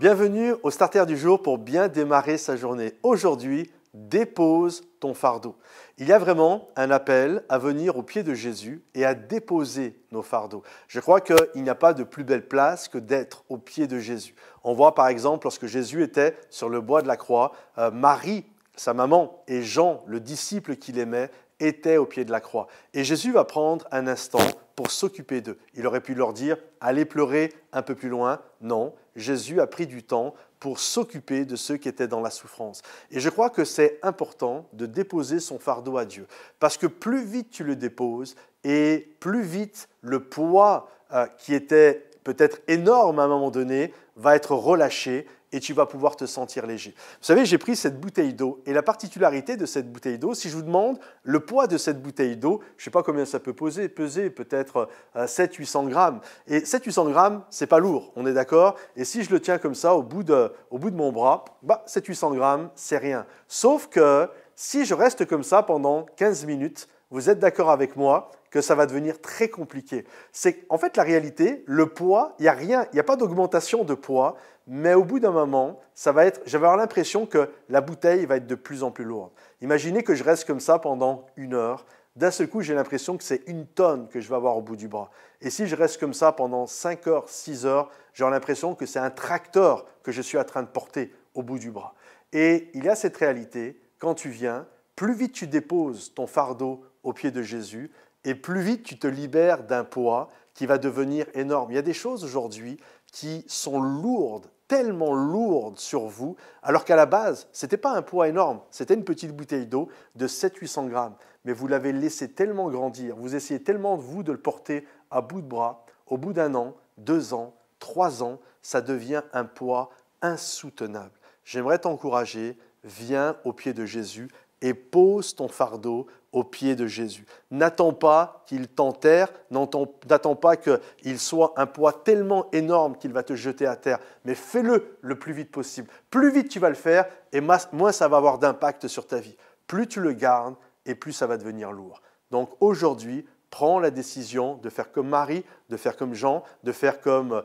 Bienvenue au Starter du jour pour bien démarrer sa journée. Aujourd'hui, dépose ton fardeau. Il y a vraiment un appel à venir au pied de Jésus et à déposer nos fardeaux. Je crois qu'il n'y a pas de plus belle place que d'être au pied de Jésus. On voit par exemple lorsque Jésus était sur le bois de la croix, Marie, sa maman, et Jean, le disciple qu'il aimait, étaient au pied de la croix. Et Jésus va prendre un instant pour s'occuper d'eux. Il aurait pu leur dire « allez pleurer un peu plus loin ». Non, Jésus a pris du temps pour s'occuper de ceux qui étaient dans la souffrance. Et je crois que c'est important de déposer son fardeau à Dieu. Parce que plus vite tu le déposes et plus vite le poids qui était peut-être énorme à un moment donné va être relâché et tu vas pouvoir te sentir léger. Vous savez, j'ai pris cette bouteille d'eau et la particularité de cette bouteille d'eau, si je vous demande le poids de cette bouteille d'eau, je ne sais pas combien ça peut peser peut-être 700-800 grammes. Et 700-800 grammes, ce n'est pas lourd, on est d'accord? Et si je le tiens comme ça au bout de mon bras, 700-800 grammes, c'est rien. Sauf que si je reste comme ça pendant 15 minutes, vous êtes d'accord avec moi que ça va devenir très compliqué. C'est en fait la réalité, le poids, il n'y a rien, il n'y a pas d'augmentation de poids, mais au bout d'un moment, je vais avoir l'impression que la bouteille va être de plus en plus lourde. Imaginez que je reste comme ça pendant 1 heure. D'un seul coup, j'ai l'impression que c'est 1 tonne que je vais avoir au bout du bras. Et si je reste comme ça pendant 5 heures, 6 heures, j'ai l'impression que c'est un tracteur que je suis en train de porter au bout du bras. Et il y a cette réalité, quand tu viens, plus vite tu déposes ton fardeau au pied de Jésus, et plus vite tu te libères d'un poids qui va devenir énorme. Il y a des choses aujourd'hui qui sont lourdes, tellement lourdes sur vous, alors qu'à la base, ce n'était pas un poids énorme, c'était une petite bouteille d'eau de 700-800 grammes. Mais vous l'avez laissé tellement grandir, vous essayez tellement de le porter à bout de bras, au bout d'1 an, 2 ans, 3 ans, ça devient un poids insoutenable. J'aimerais t'encourager, viens au pied de Jésus et pose ton fardeau au pied de Jésus. N'attends pas qu'il t'enterre, n'attends pas qu'il soit un poids tellement énorme qu'il va te jeter à terre, mais fais-le le plus vite possible. Plus vite tu vas le faire, et moins ça va avoir d'impact sur ta vie. Plus tu le gardes, et plus ça va devenir lourd. Donc aujourd'hui, prends la décision de faire comme Marie, de faire comme Jean, de faire comme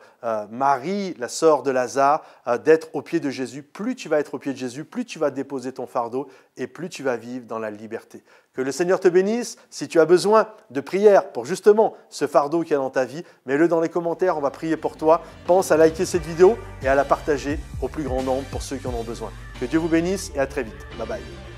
Marie, la sœur de Lazare, d'être au pied de Jésus. Plus tu vas être au pied de Jésus, plus tu vas déposer ton fardeau et plus tu vas vivre dans la liberté. Que le Seigneur te bénisse. Si tu as besoin de prière pour justement ce fardeau qu'il y a dans ta vie, mets-le dans les commentaires, on va prier pour toi. Pense à liker cette vidéo et à la partager au plus grand nombre pour ceux qui en ont besoin. Que Dieu vous bénisse et à très vite. Bye bye.